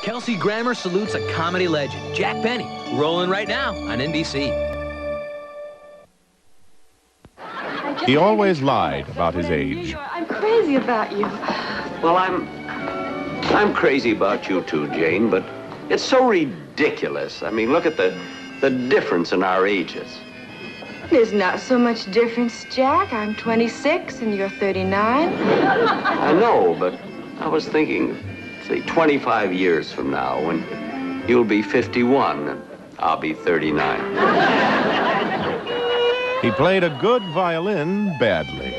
Kelsey Grammer salutes a comedy legend, Jack Benny, rolling right now on NBC. He always lied about his age. I'm crazy about you. Well, I'm crazy about you too, Jane, but it's so ridiculous. I mean, look at the difference in our ages. There's not so much difference, Jack. I'm 26 and you're 39. I know, but I was thinking, say, 25 years from now, when you'll be 51 and I'll be 39. He played a good violin badly.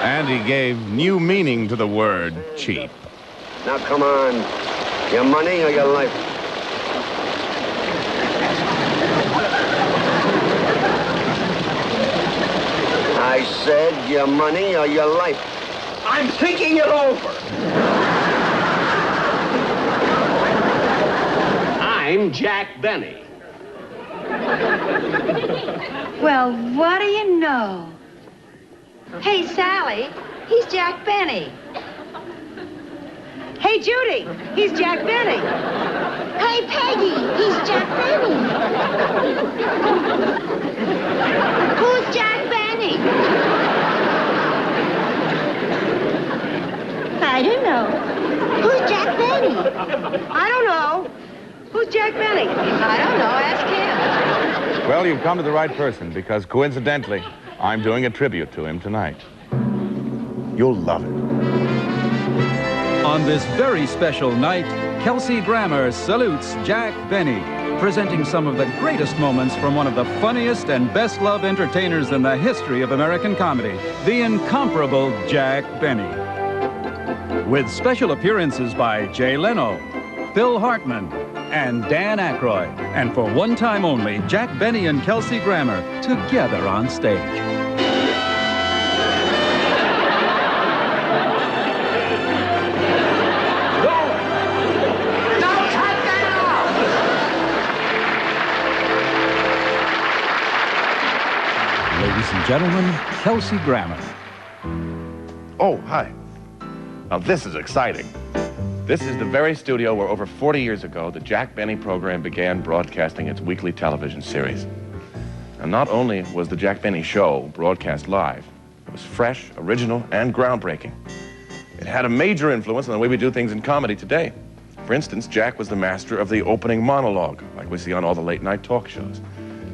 And he gave new meaning to the word cheap. Now, come on. Your money or your life? I said your money or your life. I'm thinking it over. I'm Jack Benny. Well, what do you know? Hey, Sally, he's Jack Benny. Hey, Judy, he's Jack Benny. Hey, Peggy, he's Jack Benny. Who's Jack Benny? I don't know. Who's Jack Benny? I don't know. Who's Jack Benny? I don't know. Ask him. Well, you've come to the right person, because coincidentally, I'm doing a tribute to him tonight. You'll love it. On this very special night, Kelsey Grammer salutes Jack Benny, presenting some of the greatest moments from one of the funniest and best-loved entertainers in the history of American comedy, the incomparable Jack Benny. With special appearances by Jay Leno, Phil Hartman, and Dan Aykroyd. And for one time only, Jack Benny and Kelsey Grammer together on stage. Ladies and gentlemen, Kelsey Grammer. Oh, hi. Now, this is exciting. This is the very studio where over 40 years ago, the Jack Benny program began broadcasting its weekly television series. And not only was the Jack Benny show broadcast live, it was fresh, original, and groundbreaking. It had a major influence on the way we do things in comedy today. For instance, Jack was the master of the opening monologue, like we see on all the late-night talk shows.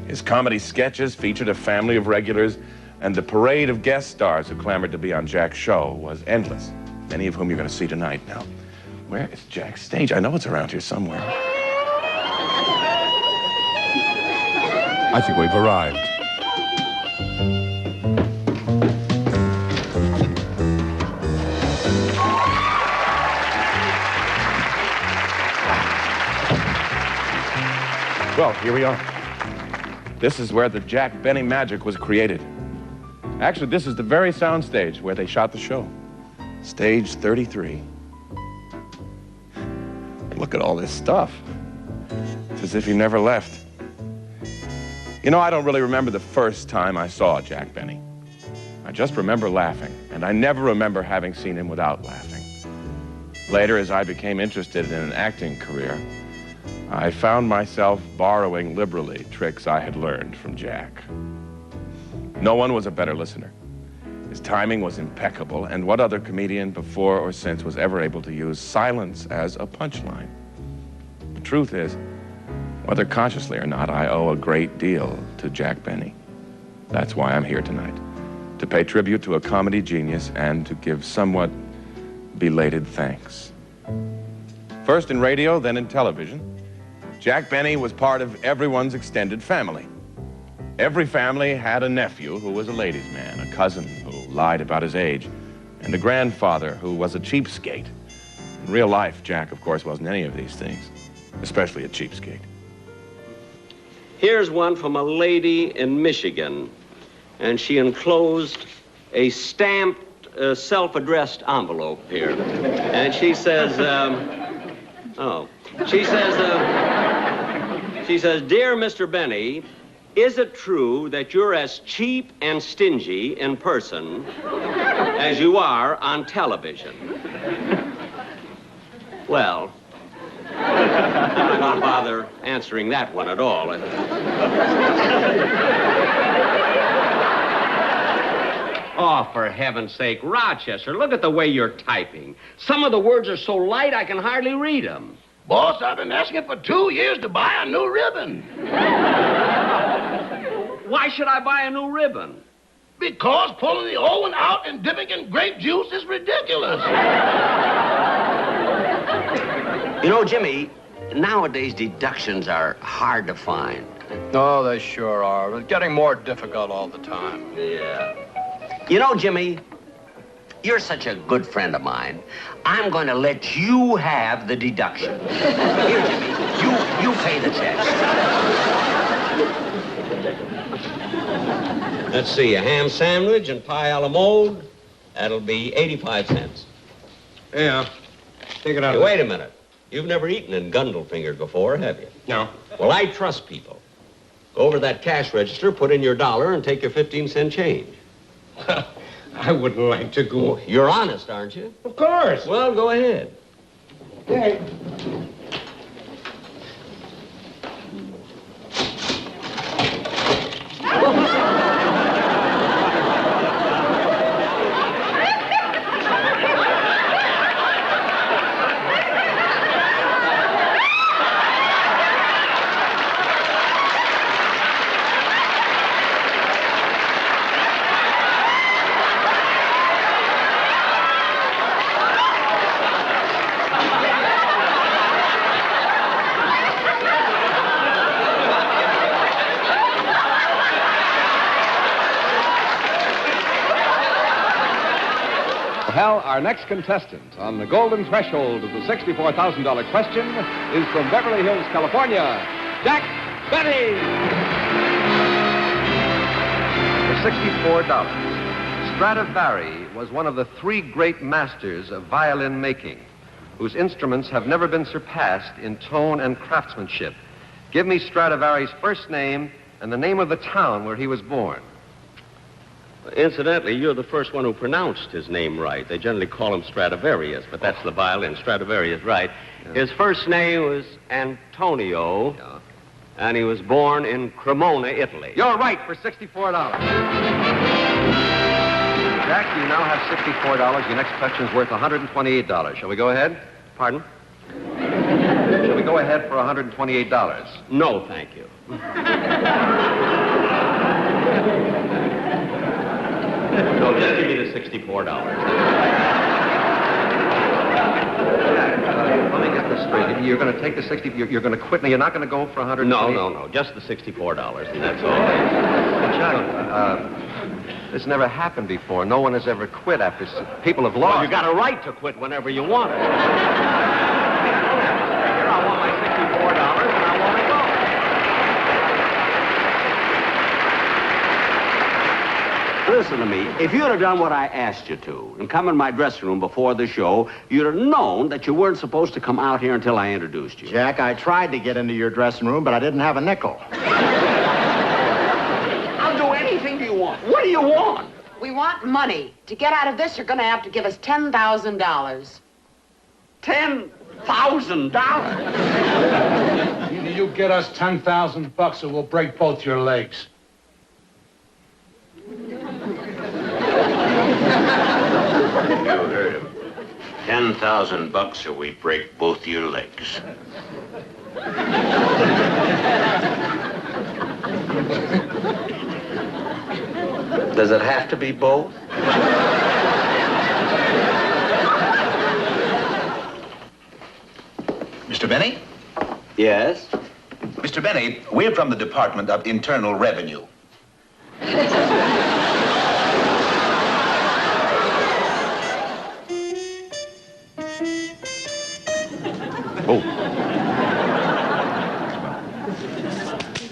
His comedy sketches featured a family of regulars, and the parade of guest stars who clamored to be on Jack's show was endless, many of whom you're going to see tonight. Now, where is Jack's stage? I know it's around here somewhere. I think we've arrived. Well, here we are. This is where the Jack Benny magic was created. Actually, this is the very sound stage where they shot the show. Stage 33. Look at all this stuff. It's as if he never left. You know, I don't really remember the first time I saw Jack Benny. I just remember laughing, and I never remember having seen him without laughing. Later, as I became interested in an acting career, I found myself borrowing liberally tricks I had learned from Jack. No one was a better listener. His timing was impeccable, and what other comedian before or since was ever able to use silence as a punchline? The truth is, whether consciously or not, I owe a great deal to Jack Benny. That's why I'm here tonight, to pay tribute to a comedy genius and to give somewhat belated thanks. First in radio, then in television, Jack Benny was part of everyone's extended family. Every family had a nephew who was a ladies' man, a cousin who lied about his age, and a grandfather who was a cheapskate. In real life, Jack, of course, wasn't any of these things, especially a cheapskate. Here's one from a lady in Michigan, and she enclosed a stamped, self-addressed envelope here. And she says, she says, Dear Mr. Benny, Is it true that you're as cheap and stingy in person as you are on television? Well, I'm not going to bother answering that one at all. Oh, for heaven's sake, Rochester, look at the way you're typing. Some of the words are so light I can hardly read them. Boss, I've been asking for 2 years to buy a new ribbon. Why should I buy a new ribbon? Because pulling the old one out and dipping in grape juice is ridiculous. You know, Jimmy, nowadays deductions are hard to find. Oh, they sure are. They're getting more difficult all the time. Yeah. You know, Jimmy, you're such a good friend of mine. I'm going to let you have the deduction. Here, Jimmy, you pay the check. Let's see, a ham sandwich and pie a la mode. That'll be 85 cents. Yeah. Take it out. Hey, wait a minute. You've never eaten in Gundelfinger before, have you? No. Well, I trust people. Go over to that cash register, put in your $1, and take your 15-cent change. I wouldn't like to go. You're honest, aren't you? Of course. Well, go ahead. Okay. Well, our next contestant on the golden threshold of the $64,000 question is from Beverly Hills, California, Jack Benny. For $64, Stradivari was one of the 3 great masters of violin making, whose instruments have never been surpassed in tone and craftsmanship. Give me Stradivari's first name and the name of the town where he was born. Incidentally, you're the first one who pronounced his name right. They generally call him Stradivarius, but that's the violin. Stradivarius, right. Yeah. His first name was Antonio, and he was born in Cremona, Italy. You're right for $64. Jack, you now have $64. Your next question is worth $128. Shall we go ahead? Pardon? Shall we go ahead for $128? No, thank you. No, just give me the $64. Let me get this straight. You're going to take the 60. You're going to quit. Now, you're not going to go for 100. No. Just the $64, and that's all. Jack, this never happened before. No one has ever quit after. People have lost. Well, you got a right to quit whenever you want it. Here, I want my $64, and I want to go. Listen to me. If you'd have done what I asked you to and come in my dressing room before the show, you'd have known that you weren't supposed to come out here until I introduced you. Jack, I tried to get into your dressing room, but I didn't have a nickel. I'll do anything you want. What do you want? We want money. To get out of this, you're going to have to give us $10,000. $10,000? Either you get us $10,000 or we'll break both your legs. You heard him. $10,000 or we break both your legs. Does it have to be both? Mr. Benny? Yes? Mr. Benny, we're from the Department of Internal Revenue.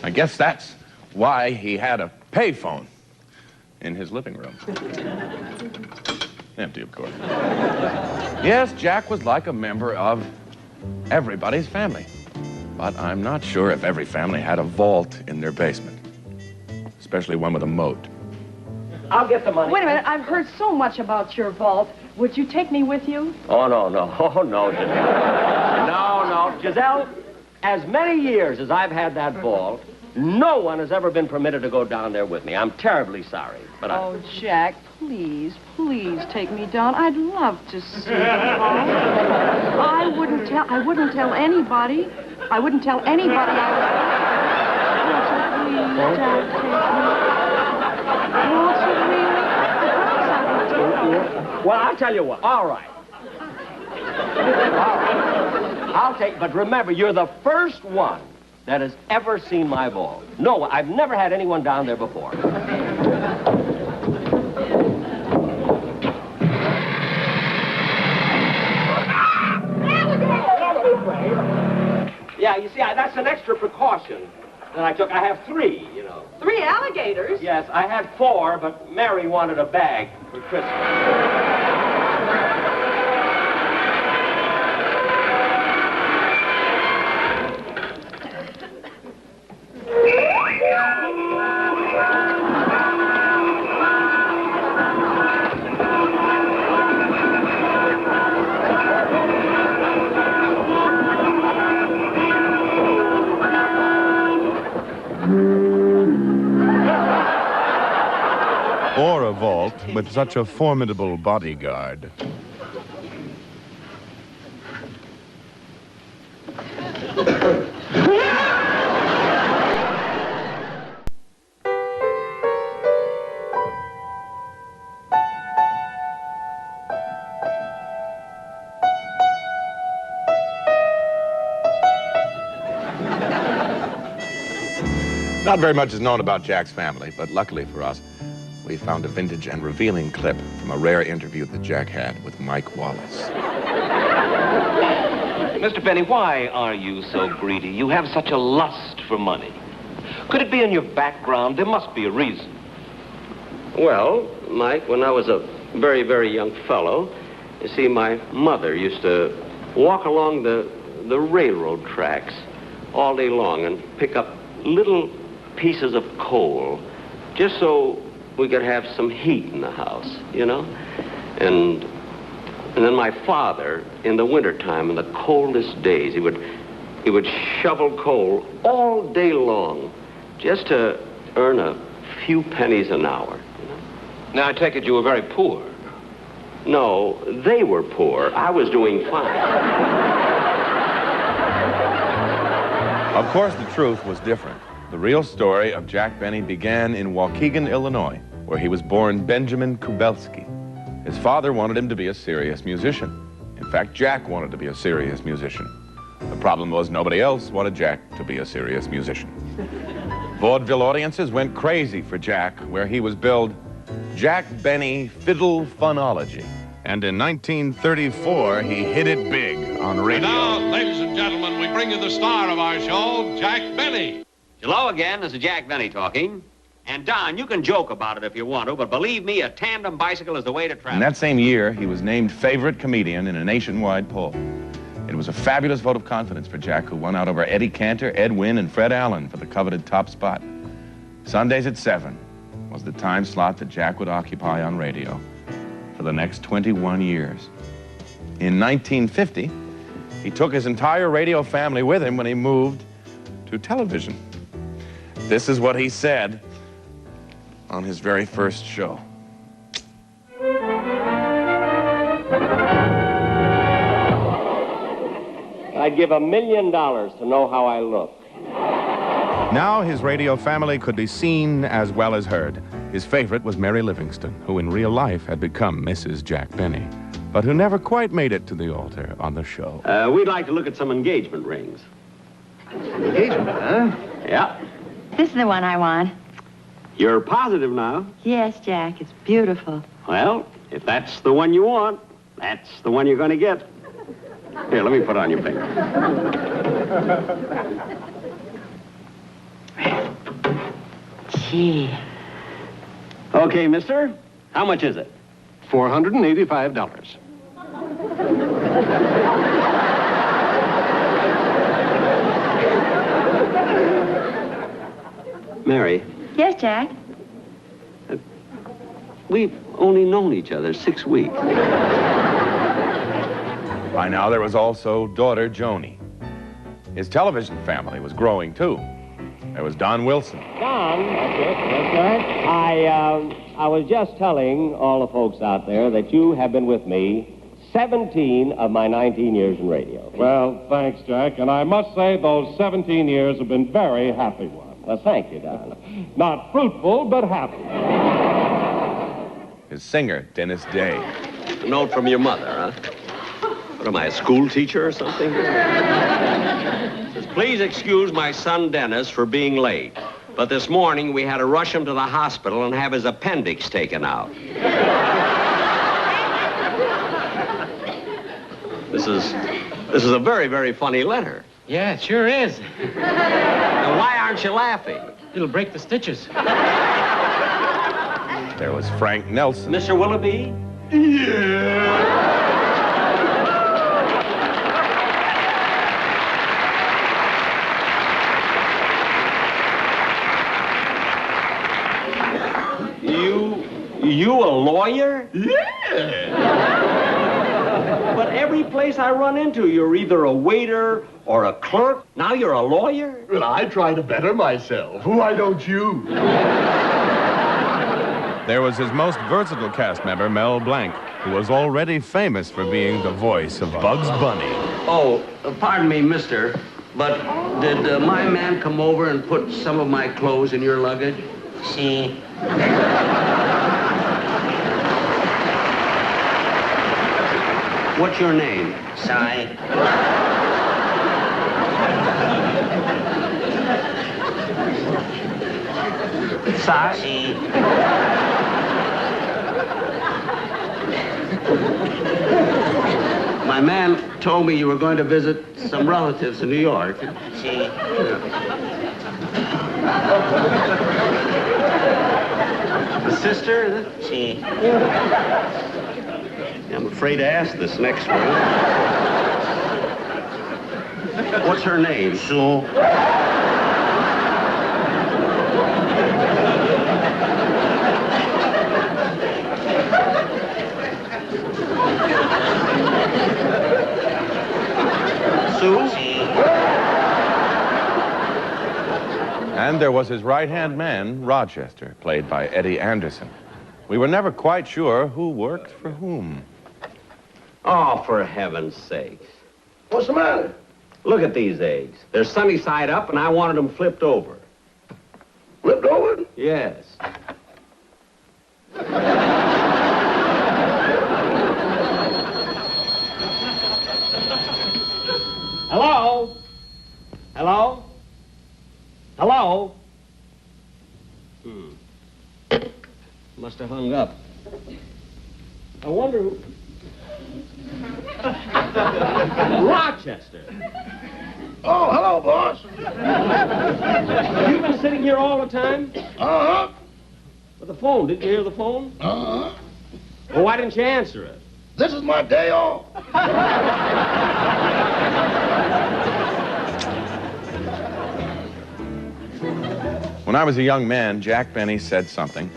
I guess that's why he had a payphone in his living room. Empty, of course. Yes, Jack was like a member of everybody's family. But I'm not sure if every family had a vault in their basement. especially one with a moat. I'll get the money. Wait a minute, I've heard so much about your vault. Would you take me with you? Oh, no. Oh, no, Giselle. No. Giselle, as many years as I've had that vault, no one has ever been permitted to go down there with me. I'm terribly sorry, but Oh, Jack, please take me down. I'd love to see the vault. I wouldn't tell anybody. I wouldn't tell anybody I was... Won't you please, Jack, take me? Won't you really? Well, I'll tell you what. All right. I'll take... But remember, you're the first one that has ever seen my ball. No, I've never had anyone down there before. Yeah, you see, that's an extra precaution that I took. I have 3, you know. 3 alligators? Yes, I had 4, but Mary wanted a bag for Christmas. Or a vault with such a formidable bodyguard. Not very much is known about Jack's family, but luckily for us, we found a vintage and revealing clip from a rare interview that Jack had with Mike Wallace. Mr. Benny, why are you so greedy? You have such a lust for money. Could it be in your background? There must be a reason. Well, Mike, when I was a very, very young fellow, you see, my mother used to walk along the railroad tracks all day long and pick up little pieces of coal just so we could have some heat in the house, you know? And then my father, in the wintertime, in the coldest days, he would shovel coal all day long just to earn a few pennies an hour. You know? Now, I take it you were very poor. No, they were poor. I was doing fine. Of course, the truth was different. The real story of Jack Benny began in Waukegan, Illinois, where he was born Benjamin Kubelski. His father wanted him to be a serious musician. In fact, Jack wanted to be a serious musician. The problem was nobody else wanted Jack to be a serious musician. Vaudeville audiences went crazy for Jack, where he was billed Jack Benny Fiddle Funology. And in 1934, he hit it big on radio. And now, ladies and gentlemen, we bring you the star of our show, Jack Benny. Hello again, this is Jack Benny talking. And Don, you can joke about it if you want to, but believe me, a tandem bicycle is the way to travel. In that same year, he was named favorite comedian in a nationwide poll. It was a fabulous vote of confidence for Jack, who won out over Eddie Cantor, Ed Wynn, and Fred Allen for the coveted top spot. Sundays at 7 was the time slot that Jack would occupy on radio for the next 21 years. In 1950, he took his entire radio family with him when he moved to television. This is what he said on his very first show. I'd give $1 million to know how I look. Now his radio family could be seen as well as heard. His favorite was Mary Livingston, who in real life had become Mrs. Jack Benny, but who never quite made it to the altar on the show. We'd like to look at some engagement rings. Engagement, huh? Yeah. This is the one I want. You're positive now? Yes, Jack, it's beautiful. Well, if that's the one you want, that's the one you're going to get. Here, let me put on your finger. Gee. Okay, mister, how much is it? $485. Mary, Yes, Jack? We've only known each other 6 weeks. By now, there was also daughter Joni. His television family was growing, too. There was Don Wilson. Don, that's right. I was just telling all the folks out there that you have been with me 17 of my 19 years in radio. Well, thanks, Jack. And I must say those 17 years have been very happy ones. Thank you, Don. Not fruitful, but happy. His singer, Dennis Day. A note from your mother, huh? What am I, a school teacher or something? Says, please excuse my son Dennis for being late. But this morning we had to rush him to the hospital and have his appendix taken out. This is a very, very funny letter. Yeah, it sure is. Now, why aren't you laughing? It'll break the stitches. There was Frank Nelson. Mr. Willoughby? Yeah. You a lawyer? Yeah. But every place I run into, you're either a waiter or a clerk. Now you're a lawyer? Well, I try to better myself. Why don't you? There was his most versatile cast member, Mel Blanc, who was already famous for being the voice of Bugs Bunny. Oh, pardon me, mister, but did my man come over and put some of my clothes in your luggage? See? What's your name? Sorry. Si? My man told me you were going to visit some relatives in New York. See? A sister? See? I'm afraid to ask this next one. What's her name? Sue. Sue? And there was his right-hand man, Rochester, played by Eddie Anderson. We were never quite sure who worked for whom. Oh, for heaven's sake. What's the matter? Look at these eggs. They're sunny side up, and I wanted them flipped over. Flipped over? Yes. Hello? Hello? Hello? Must have hung up. I wonder who... Rochester. Oh, hello, boss. You've been sitting here all the time? Uh-huh. With the phone. Did you hear the phone? Uh-huh. Well, why didn't you answer it? This is my day off. When I was a young man, Jack Benny said something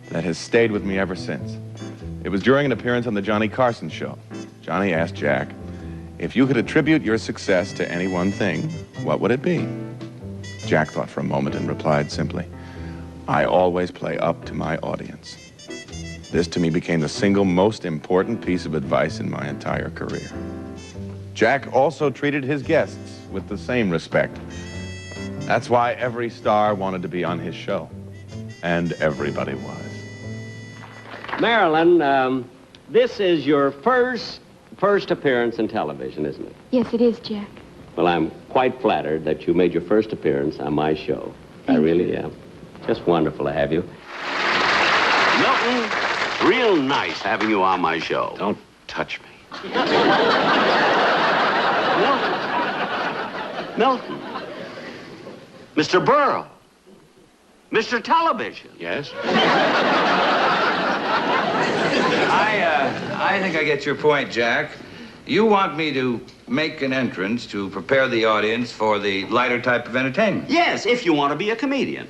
that has stayed with me ever since. It was during an appearance on the Johnny Carson show. Johnny asked Jack, if you could attribute your success to any one thing, what would it be? Jack thought for a moment and replied simply, I always play up to my audience. This to me became the single most important piece of advice in my entire career. Jack also treated his guests with the same respect. That's why every star wanted to be on his show. And everybody was. Marilyn, this is your first appearance in television, isn't it? Yes, it is, Jack. Well, I'm quite flattered that you made your first appearance on my show. I really am. Just wonderful to have you. Milton, real nice having you on my show. Don't touch me. Milton. Mr. Burrow. Mr. Television. Yes? I think I get your point, Jack. You want me to make an entrance to prepare the audience for the lighter type of entertainment. Yes, if you want to be a comedian.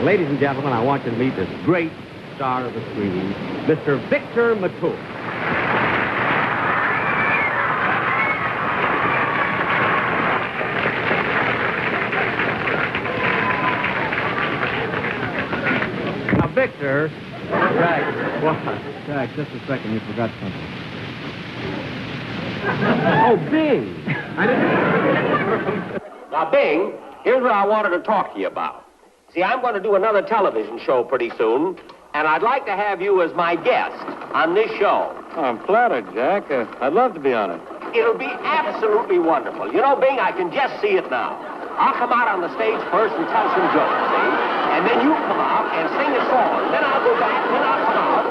Ladies and gentlemen, I want you to meet this great star of the screen, Mr. Victor Mature. Now, Victor. Jack, what? Jack, just a second. You forgot something. Oh, Bing. Now, Bing, here's what I wanted to talk to you about. See, I'm going to do another television show pretty soon, and I'd like to have you as my guest on this show. Oh, I'm flattered, Jack. I'd love to be on it. It'll be absolutely wonderful. You know, Bing, I can just see it now. I'll come out on the stage first and tell some jokes, see? And then you come out and sing a song. Then I'll go back, then I'll come out.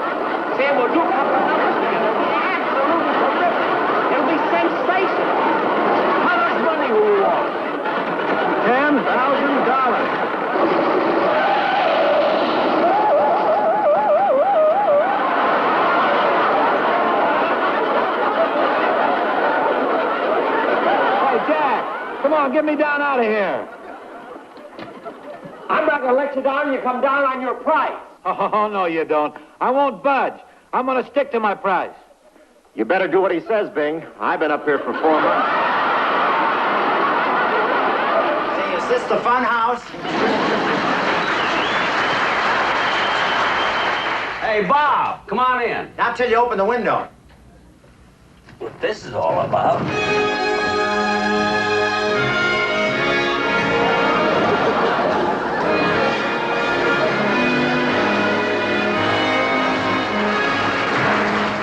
See, and we'll do a couple of numbers together. It'll be absolutely terrific. It'll be sensational. How much money will we want? $10,000. Come on, get me down out of here. I'm not going to let you down. You come down on your price. Oh, no, you don't. I won't budge. I'm going to stick to my price. You better do what he says, Bing. I've been up here for 4 months. Say, is this the fun house? Hey, Bob, come on in. Not till you open the window. What this is all about.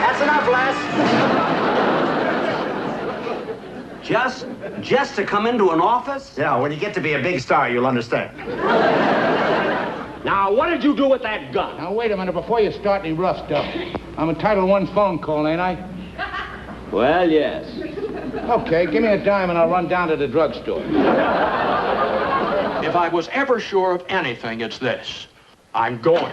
That's enough, Les. Just to come into an office? Yeah, when you get to be a big star, you'll understand. Now, what did you do with that gun? Now, wait a minute. Before you start any rough stuff, I'm entitled to one phone call, ain't I? Well, yes. Okay, give me a dime and I'll run down to the drugstore. If I was ever sure of anything, it's this. I'm going.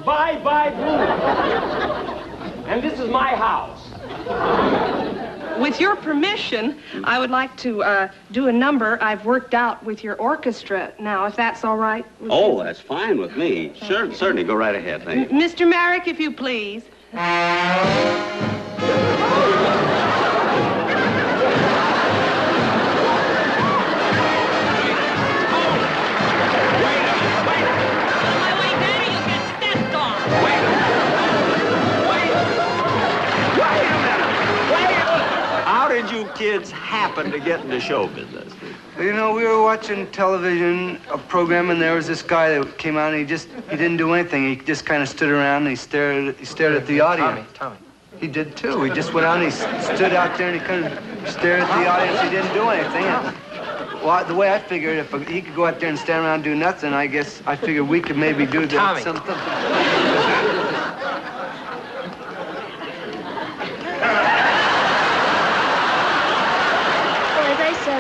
Bye-bye blue. And this is my house. With your permission, I would like to do a number I've worked out with your orchestra now, if that's all right. Oh, that's fine with me. Sure, certainly, go right ahead, thank you. Mr. Merrick, if you please. How did you kids happen to get into show business? You know, we were watching television, a program, and there was this guy that came out, and he didn't do anything. He just kind of stood around, and he stared at the audience. Tommy. He did, too. He just went out, and he stood out there, and he kind of stared at the audience. He didn't do anything. Well, the way I figured, if he could go out there and stand around and do nothing, I figured we could maybe do that. Something.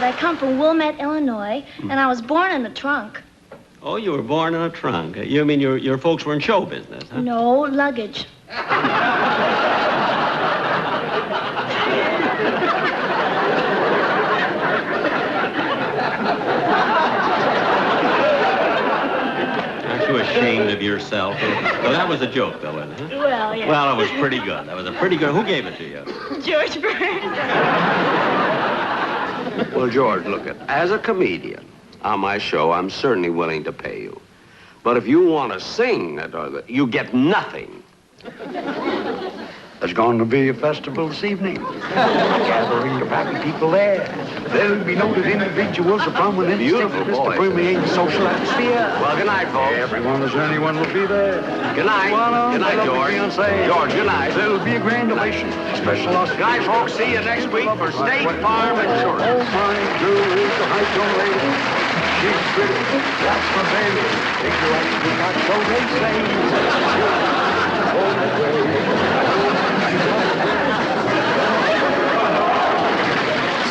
I come from Wilmette, Illinois, and I was born in a trunk. Oh, you were born in a trunk. You mean your folks were in show business, huh? No, luggage. Aren't you ashamed of yourself? Well, that was a joke, though, wasn't it? Well, yeah. Well, it was pretty good. That was a pretty good... Who gave it to you? George Burns. Well, George, look, as a comedian on my show, I'm certainly willing to pay you. But if you want to sing, you get nothing. There's going to be a festival this evening. Gathering of happy people there. There'll be noted individuals of prominence. Beautiful boy. To permeate the social atmosphere. Well, good night, folks. Everyone as anyone will be there. Good night. Good night, George. George, good night. There'll be a grand ovation. Special Good night, folks. See you next week for State Farm Insurance. Oh, my, Drew is the high tone lady. She's pretty. That's my baby. Ignorant do not, so they say.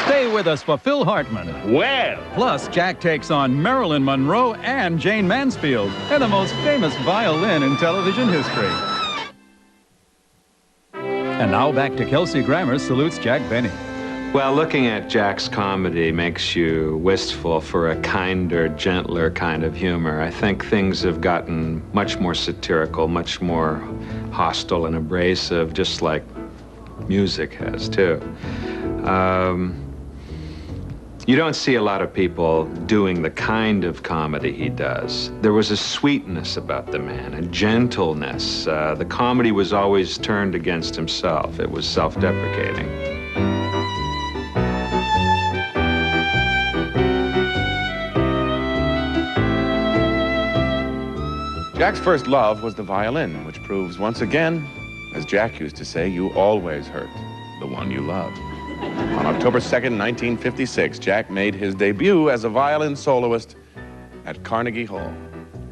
Stay with us for Phil Hartman. Well. Plus, Jack takes on Marilyn Monroe and Jane Mansfield, and the most famous violin in television history. And now back to Kelsey Grammer salutes Jack Benny. Well, looking at Jack's comedy makes you wistful for a kinder, gentler kind of humor. I think things have gotten much more satirical, much more hostile and abrasive, just like music has, too. You don't see a lot of people doing the kind of comedy he does. There was a sweetness about the man, a gentleness. The comedy was always turned against himself. It was self-deprecating. Jack's first love was the violin, which proves once again, as Jack used to say, you always hurt the one you love. On October 2nd, 1956, Jack made his debut as a violin soloist at Carnegie Hall.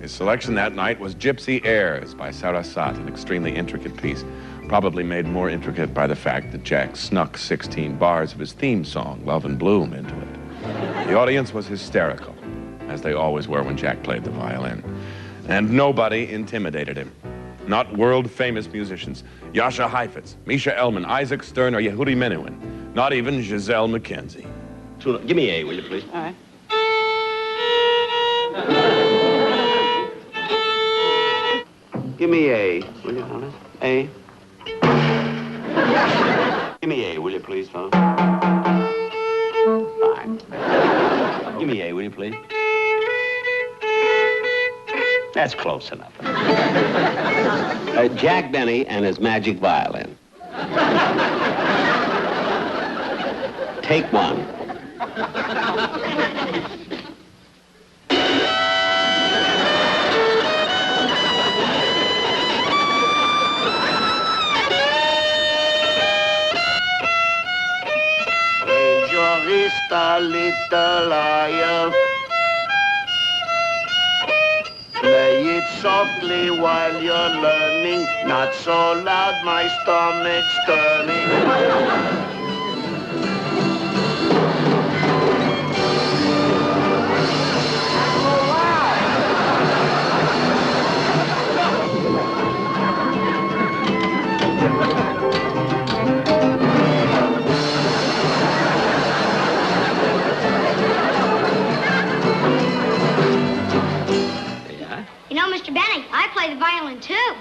His selection that night was Gypsy Airs by Sarasate, an extremely intricate piece, probably made more intricate by the fact that Jack snuck 16 bars of his theme song, Love and Bloom, into it. The audience was hysterical, as they always were when Jack played the violin. And nobody intimidated him. Not world-famous musicians. Jascha Heifetz, Misha Elman, Isaac Stern, or Yehudi Menuhin. Not even Giselle McKenzie. Give me A, will you, please? All right. Give me A, will you, Honor? A. Give me A, will you, please, Phil? Fine. Give me A, will you, please? That's close enough. Jack Benny and his magic violin. Take one. Raise your wrist a little higher. Play it softly while you're learning. Not so loud, my stomach's turning. You know, Mr. Benny, I play the violin, too.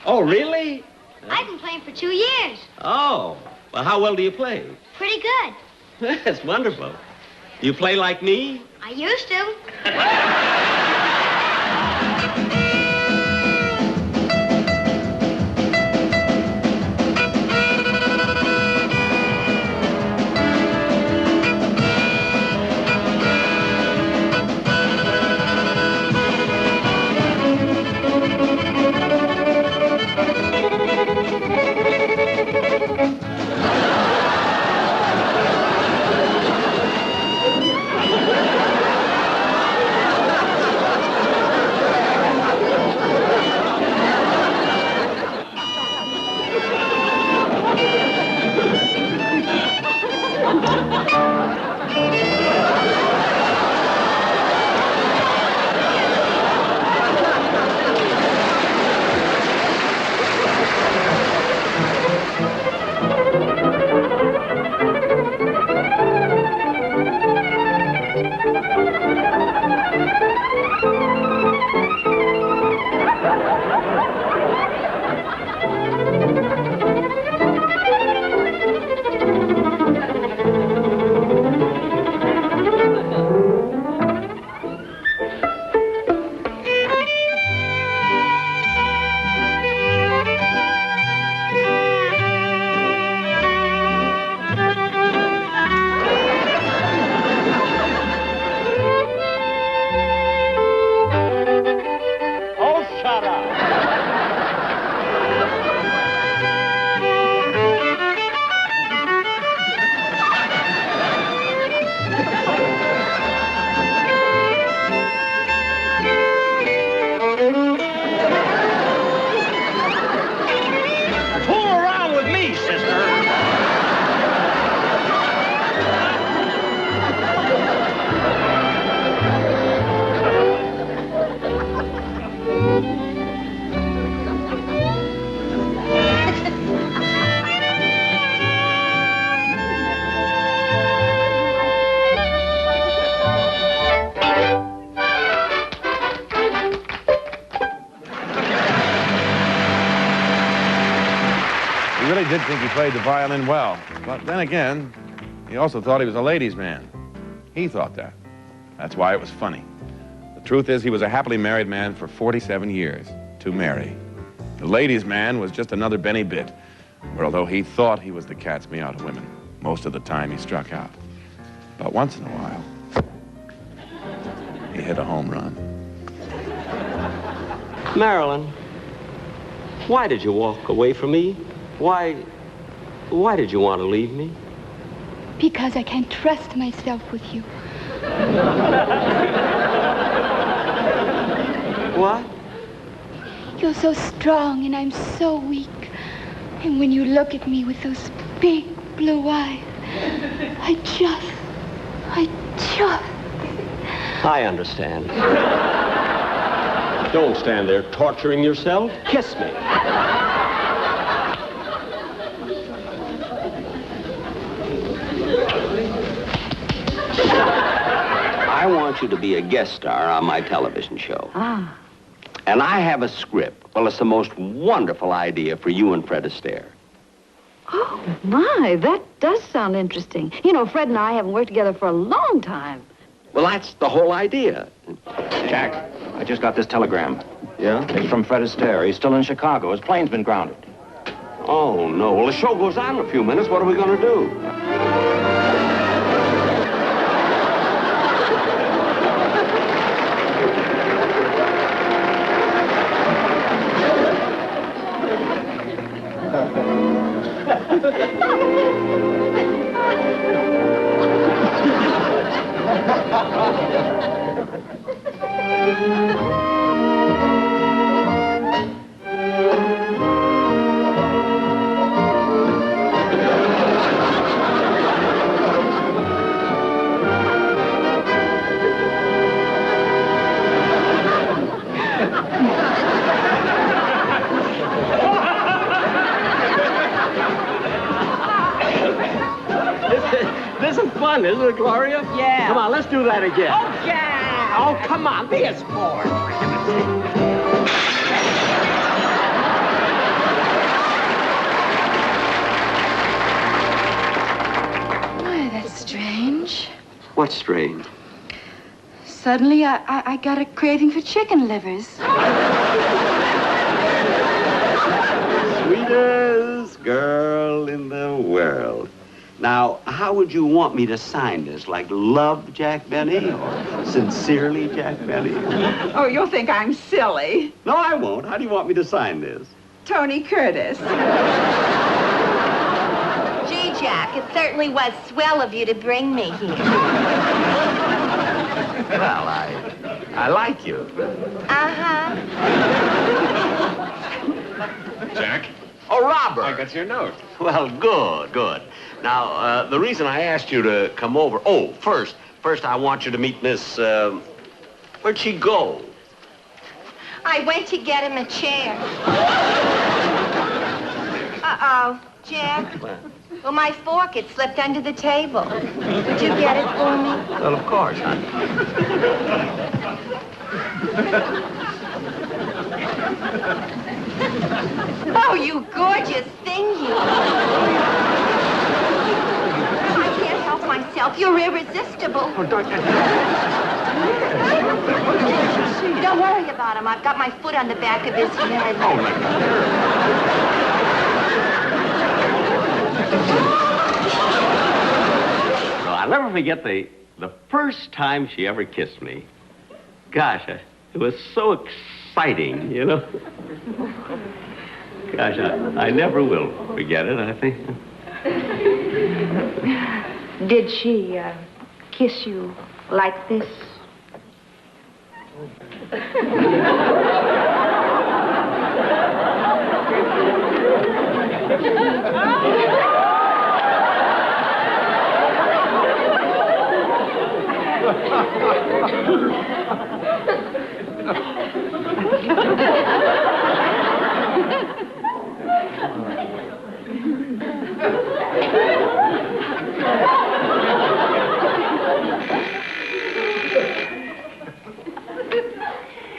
Oh, really? I've been playing for 2 years. Oh, well, how well do you play? Pretty good. That's wonderful. You play like me? I used to. did think he played the violin well, but then again, he also thought he was a ladies' man. He thought that. That's why it was funny. The truth is, he was a happily married man for 47 years to Mary. The ladies' man was just another Benny bit, where although he thought he was the cat's meow to women, most of the time he struck out. But once in a while, he hit a home run. Marilyn, why did you walk away from me? Why did you want to leave me? Because I can't trust myself with you. What? You're so strong and I'm so weak. And when you look at me with those big blue eyes, I just... I understand. Don't stand there torturing yourself. Kiss me. I want you to be a guest star on my television show. Ah. And I have a script. Well, it's the most wonderful idea for you and Fred Astaire. Oh, my, that does sound interesting. You know, Fred and I haven't worked together for a long time. Well, that's the whole idea. Jack, I just got this telegram. Yeah? It's from Fred Astaire. He's still in Chicago. His plane's been grounded. Oh, no. Well, the show goes on in a few minutes. What are we going to do? This is fun, isn't it, Gloria? Yeah. Come on, let's do that again. Oh, yeah. Oh, come on, be a sport. Why, that's strange. What's strange? Suddenly, I got a craving for chicken livers. Sweetest girl in the world. Now, how would you want me to sign this? Like, love Jack Benny or sincerely Jack Benny? Oh, you'll think I'm silly. No, I won't. How do you want me to sign this? Tony Curtis. Gee, Jack, it certainly was swell of you to bring me here. Well, I like you. Uh-huh. Jack? Oh, Robert. I got your note. Well, good. Now, the reason I asked you to come over... Oh, first I want you to meet Miss... where'd she go? I went to get him a chair. Uh-oh, Jack. Well, my fork, it slipped under the table. Would you get it for me? Well, of course, honey. Oh, you gorgeous thing, you. I can't help myself. You're irresistible. Don't worry about him. I've got my foot on the back of his head. Oh, my God. Well, I'll never forget the first time she ever kissed me. Gosh, it was so exciting, you know. Gosh, I never will forget it, I think. Did she kiss you like this?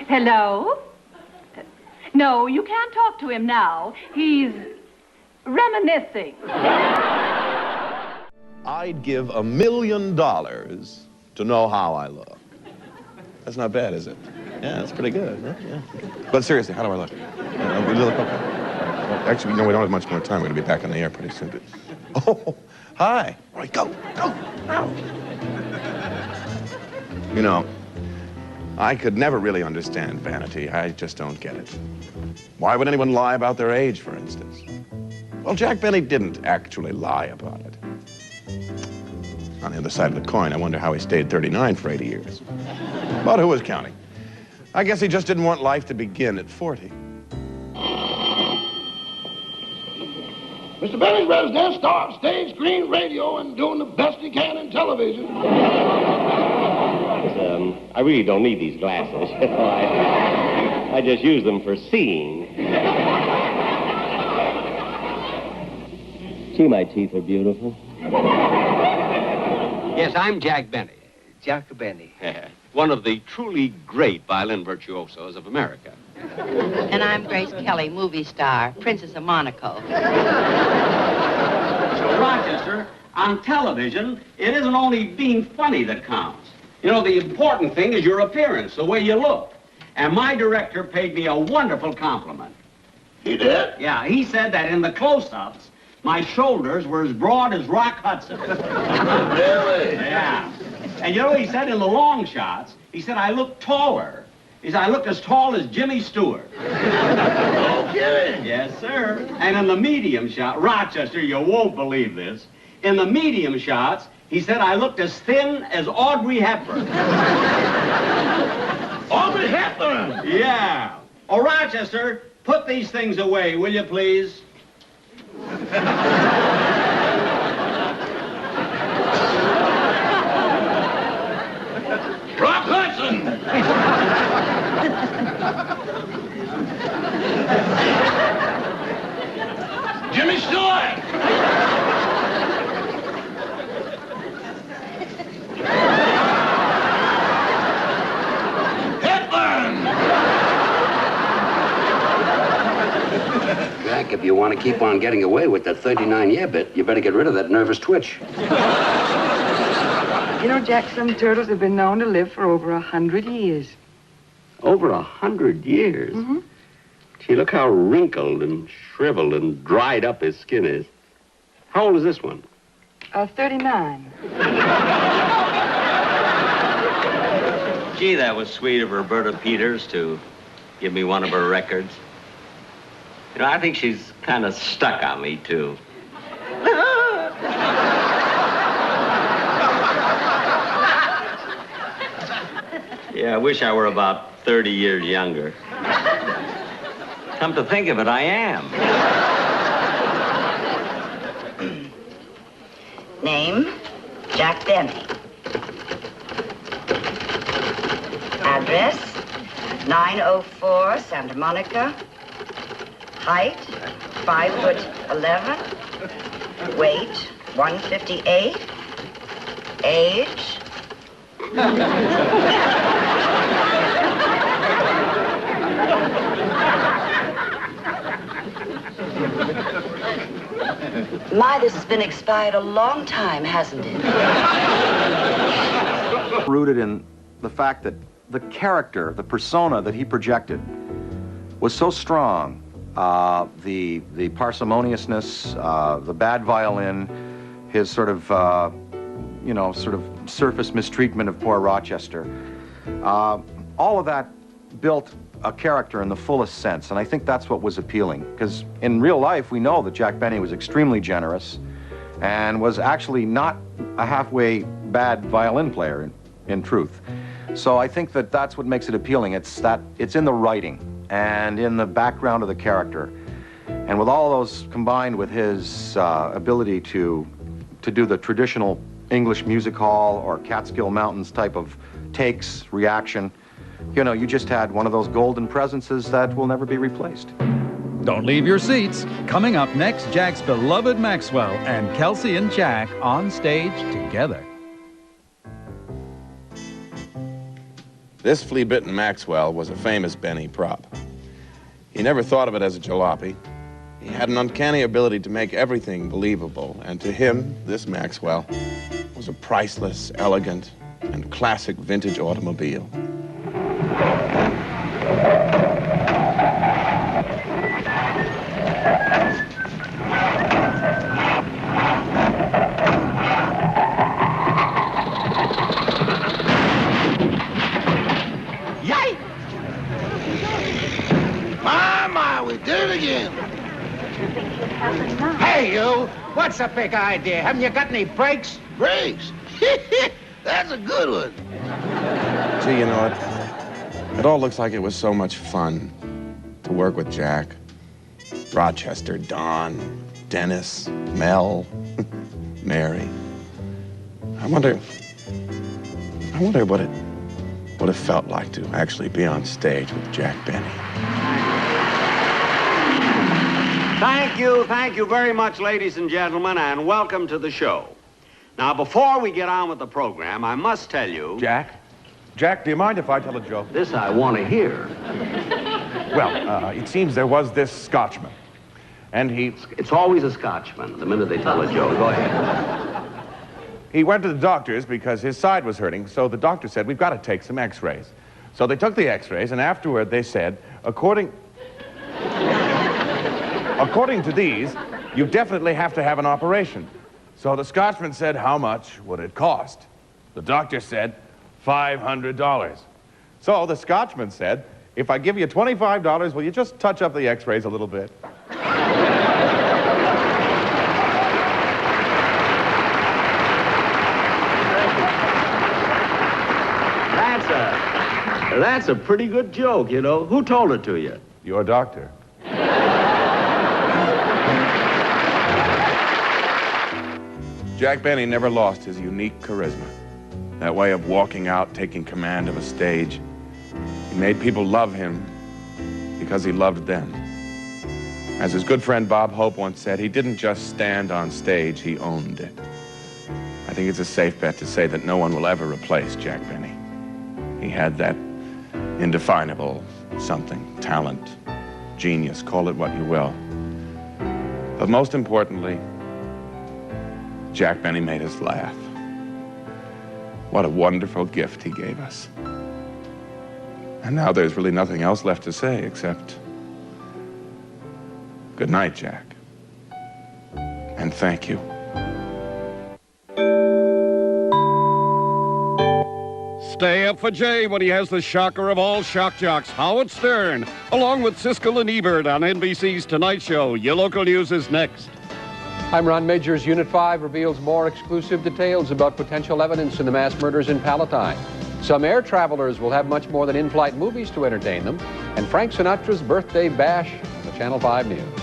Hello? No, you can't talk to him now. He's reminiscing. I'd give $1 million to know how I look. That's not bad, is it? Yeah, that's pretty good. Huh? Yeah. But seriously, how do I look? We look okay. Actually, we don't have much more time. We're going to be back on the air pretty soon. Oh, hi. All right, go. You know, I could never really understand vanity. I just don't get it. Why would anyone lie about their age, for instance? Well, Jack Benny didn't actually lie about it. On the other side of the coin, I wonder how he stayed 39 for 80 years. But who was counting? I guess he just didn't want life to begin at 40. Mr. Benny's resident star of stage, screen, radio, and doing the best he can in television. I really don't need these glasses. I just use them for seeing. See, my teeth are beautiful. Yes, I'm Jack Benny. Jack Benny. One of the truly great violin virtuosos of America. And I'm Grace Kelly, movie star, Princess of Monaco. Rochester, on television, it isn't only being funny that counts. You know, the important thing is your appearance, the way you look. And my director paid me a wonderful compliment. He did? Yeah, he said that in the close-ups, my shoulders were as broad as Rock Hudson. Really? Yeah. And you know what he said in the long shots? He said I looked taller. He said I looked as tall as Jimmy Stewart. No kidding. Yes, sir. And in the medium shot, Rochester, you won't believe this. In the medium shots, he said I looked as thin as Audrey Hepburn. Audrey Hepburn? Yeah. Oh, Rochester, put these things away, will you please? Rock Hudson! Jimmy Stewart! Hepburn! Jack, if you want to keep on getting away with that 39-year bit, you better get rid of that nervous twitch. You know, Jack, some turtles have been known to live for over 100 years. Over 100 years? Mm-hmm. Gee, look how wrinkled and shriveled and dried up his skin is. How old is this one? 39. Gee, that was sweet of Roberta Peters to give me one of her records. You know, I think she's kind of stuck on me, too. Yeah, I wish I were about 30 years younger. Come to think of it, I am. Name, Jack Benny. Address, 904 Santa Monica. Height, 5'11". Weight, 158. Age. My, this has been expired a long time, hasn't it? Rooted in the fact that the character, the persona that he projected was so strong. The parsimoniousness, the bad violin, his sort of, sort of surface mistreatment of poor Rochester. All of that built a character in the fullest sense, and I think that's what was appealing. Because in real life, we know that Jack Benny was extremely generous and was actually not a halfway bad violin player, in truth. So I think that that's what makes it appealing. It's in the writing and in the background of the character. And with all those combined with his ability to do the traditional English music hall or Catskill Mountains type of takes, reaction, you just had one of those golden presences that will never be replaced. Don't leave your seats. Coming up next, Jack's beloved Maxwell and Kelsey and Jack on stage together. This flea-bitten Maxwell was a famous Benny prop. He never thought of it as a jalopy. He had an uncanny ability to make everything believable, and to him, this Maxwell was a priceless, elegant, and classic vintage automobile. Yay! My, we did it again. Hey, you! What's the big idea? Haven't you got any brakes? Brakes? That's a good one. Gee, you know, it all looks like it was so much fun to work with Jack. Rochester, Don, Dennis, Mel, Mary. I wonder what it felt like to actually be on stage with Jack Benny. Thank you very much, ladies and gentlemen, and welcome to the show. Now, before we get on with the program, I must tell you... Jack, do you mind if I tell a joke? This I want to hear. Well, it seems there was this Scotchman, and he... It's always a Scotchman the minute they tell a joke. Go ahead. He went to the doctor's because his side was hurting, so the doctor said, we've got to take some x-rays. So they took the x-rays, and afterward they said, according to these, you definitely have to have an operation. So the Scotchman said, how much would it cost? The doctor said, $500. So the Scotchman said, if I give you $25, will you just touch up the x-rays a little bit? That's a pretty good joke, you know. Who told it to you? Your doctor. Jack Benny never lost his unique charisma. That way of walking out, taking command of a stage. He made people love him because he loved them. As his good friend Bob Hope once said, he didn't just stand on stage, he owned it. I think it's a safe bet to say that no one will ever replace Jack Benny. He had that indefinable something, talent, genius, call it what you will. But most importantly, Jack Benny made us laugh. What a wonderful gift he gave us. And now there's really nothing else left to say except good night, Jack. And thank you. Stay up for Jay when he has the shocker of all shock jocks, Howard Stern, along with Siskel and Ebert on NBC's Tonight Show. Your local news is next. I'm Ron Majors. Unit 5 reveals more exclusive details about potential evidence in the mass murders in Palatine. Some air travelers will have much more than in-flight movies to entertain them. And Frank Sinatra's birthday bash on the Channel 5 News.